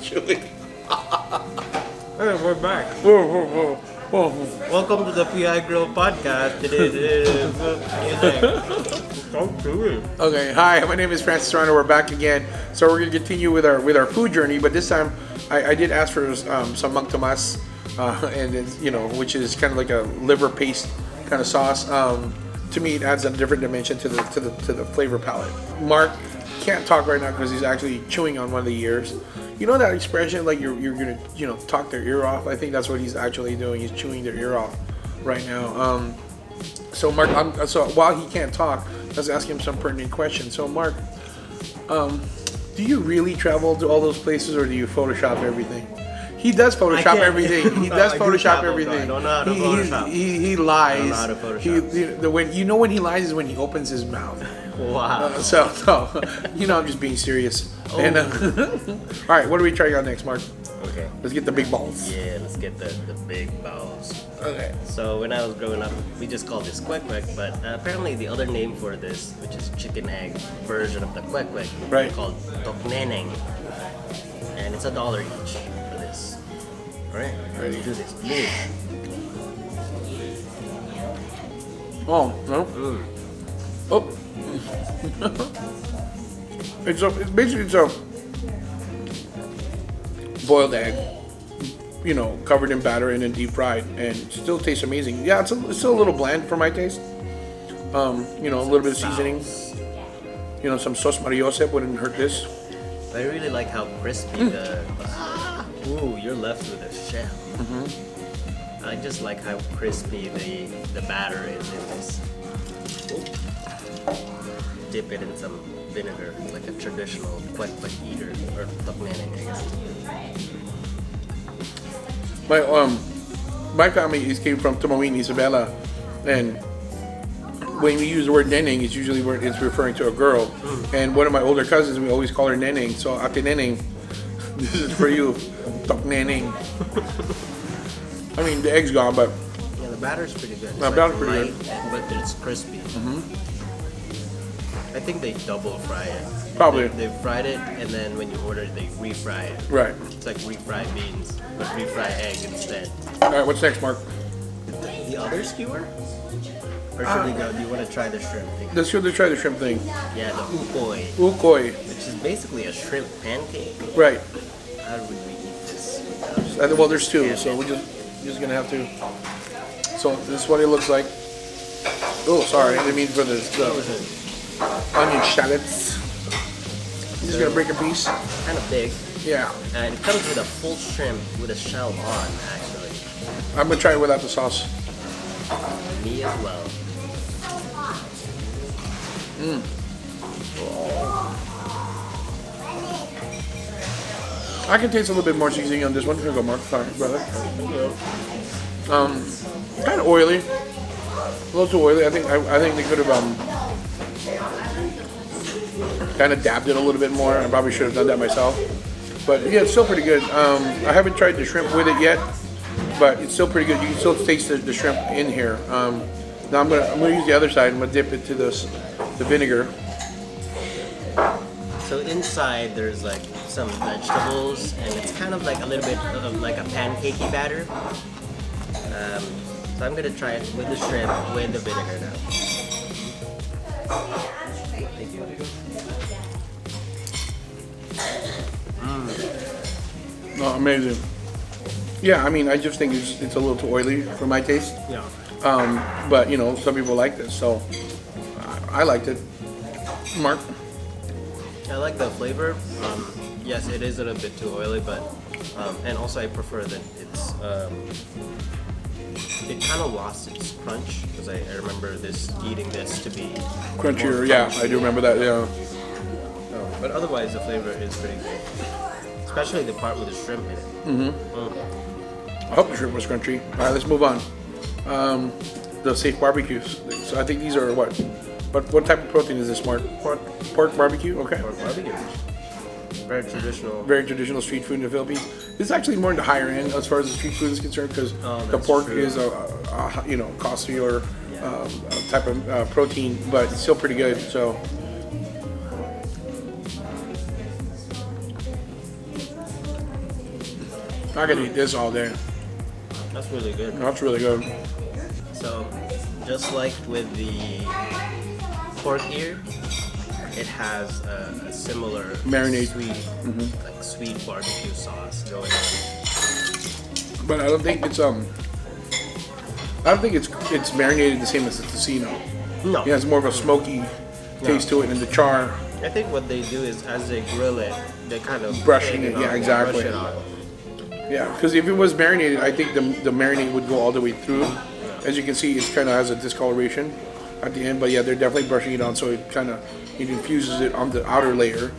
chewing. Hey, we're back. Whoa. Welcome to the PI Grill podcast. Okay, hi, my name is Francis Serrano. We're back again. So we're going to continue with our food journey, but this time I did ask for some Mang Tomas, and it's, which is kind of like a liver paste kind of sauce. To me, it adds a different dimension to the flavor palette. Mark can't talk right now because he's actually chewing on one of the ears. You know that expression, like you're gonna talk their ear off? I think that's what he's actually doing. He's chewing their ear off right now. So Mark, so while he can't talk, let's ask him some pertinent questions. So Mark, do you really travel to all those places, or do you Photoshop everything? He does Photoshop everything. He does Photoshop everything. I don't know how to Photoshop. He lies. I don't know how to Photoshop. When he lies is when he opens his mouth. Wow. I'm just being serious. Oh. And, all right, what are we trying out next, Mark? Okay. Let's get the big balls. Yeah, let's get the big balls. Okay. So when I was growing up, we just called this kwek kwek, but apparently the other name for this, which is chicken egg version of the kwek kwek, right, called Tokneneng, and it's $1 each for this. All right, ready to do this. Move. Oh no. Oh. It's basically a boiled egg, covered in batter and then deep fried, and it still tastes amazing. Yeah, it's still a little bland for my taste. A little bit of seasoning. Some sauce mariosep wouldn't hurt this. I really like how crispy ooh, you're left with a shell. Mm-hmm. I just like how crispy the batter is in this. Ooh. Dip it in some vinegar, like a traditional kwek kwek eater, or Tokneneng, I guess. My family came from Tumawin, Isabela, and when we use the word neneng, it's usually where it's referring to a girl. And one of my older cousins, we always call her neneng. So Ate Neneng, this is for you, Tokneneng. I mean, the egg's gone, but yeah, the batter's pretty good. It's batter's pretty good, but it's crispy. Mm-hmm. I think they double fry it. Probably. They fried it, and then when you order it, they refry it. Right. It's like refried beans, but refried egg instead. All right, what's next, Mark? The other skewer? Or should we go? Do you want to try the shrimp thing? Let's try the shrimp thing. Yeah, the ukoy. Ukoy. Which is basically a shrimp pancake. Right. How do we eat this? Well, there's two, so we're just gonna have to. So this is what it looks like. Oh, sorry, I didn't mean for the onion shallots. I'm just gonna break a piece. Kind of big. Yeah. And it comes with a full shrimp with a shell on, actually. I'm gonna try it without the sauce. Me as well. I can taste a little bit more seasoning on this one. Here you go, Mark. Sorry, brother. Kind of oily. A little too oily. I think they could have kind of dabbed it a little bit more. I probably should have done that myself. But yeah, it's still pretty good. I haven't tried the shrimp with it yet, but it's still pretty good. You can still taste the shrimp in here. Now I'm gonna use the other side. I'm gonna dip it to the vinegar. So inside there's like some vegetables, and it's kind of like a little bit of like a pancakey batter. So I'm gonna try it with the shrimp with the vinegar now. Thank you. Oh, amazing. Yeah, I mean, I just think it's a little too oily for my taste. Yeah. But some people like this, so I liked it. Mark? I like the flavor. Yes, it is a little bit too oily, but and also I prefer that it kind of lost its crunch, because I remember eating this to be Crunchier. Yeah, I do remember that. Yeah. But otherwise, the flavor is pretty good, especially the part with the shrimp in it. I hope the shrimp was crunchy. All right, let's move on. The safe barbecues. So I think these are what type of protein is this, Mark? Pork barbecue. Okay. Pork barbecue. Very traditional. Very traditional street food in the Philippines. This is actually more in the higher end as far as the street food is concerned, because the pork is a costlier type of protein, but it's still pretty good. So. I could eat this all day. That's really good. That's really good. So, just like with the pork ear, it has a similar Marinade. sweet, like sweet barbecue sauce going on. But I don't think it's marinated the same as the tocino. No. It has more of a smoky taste to it, and the char. I think what they do is as they grill it, they kind of Brushing it, on, yeah, exactly. brush it on. Yeah, because if it was marinated, I think the marinade would go all the way through. As you can see, it kind of has a discoloration at the end, but yeah, they're definitely brushing it on, so it infuses it on the outer layer,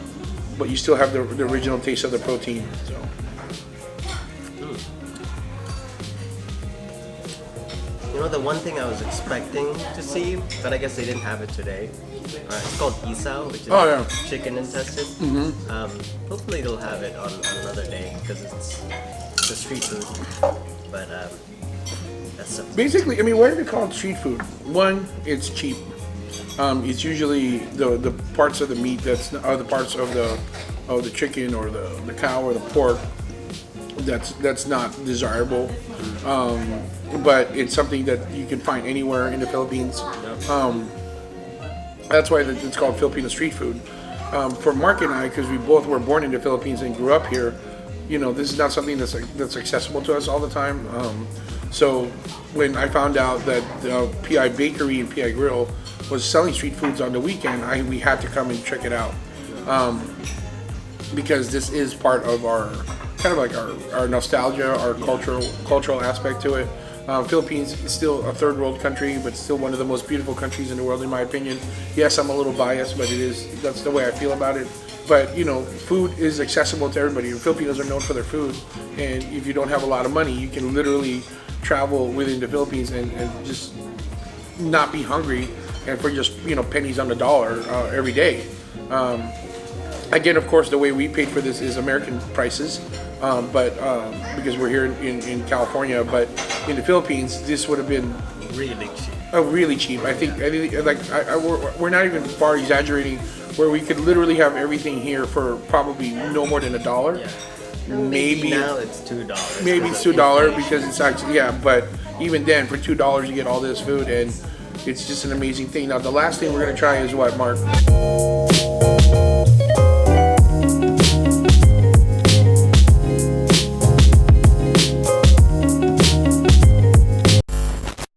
but you still have the original taste of the protein. So. You know, the one thing I was expecting to see, but I guess they didn't have it today. It's called isaw, which is chicken intestine. Hopefully they'll have it on another day because it's a street food. But that's something. Basically, I mean, why are they called street food? One, it's cheap. It's usually the parts of the meat are the parts of the chicken or the cow or the pork that's not desirable. But it's something that you can find anywhere in the Philippines. That's why it's called Filipino street food. For Mark and I, because we both were born in the Philippines and grew up here, you know, this is not something that's accessible to us all the time. So when I found out that PI Bakery and PI Grill was selling street foods on the weekend, we had to come and check it out, because this is part of our kind of like our nostalgia, our cultural aspect to it. Philippines is still a third world country, but still one of the most beautiful countries in the world, in my opinion. Yes, I'm a little biased, but that's the way I feel about it. But you know, food is accessible to everybody. Filipinos are known for their food, and if you don't have a lot of money, you can literally travel within the Philippines and just not be hungry, and for just pennies on the dollar every day. Again, of course, the way we paid for this is American prices, but because we're here in California, but in the Philippines, this would have been Really cheap. really cheap. I think we're not even far exaggerating, where we could literally have everything here for probably no more than $1. Yeah. Maybe now it's $2. Maybe it's $2 because it's actually but even then for $2 you get all this food, and it's just an amazing thing. Now the last thing we're gonna try is what, Mark?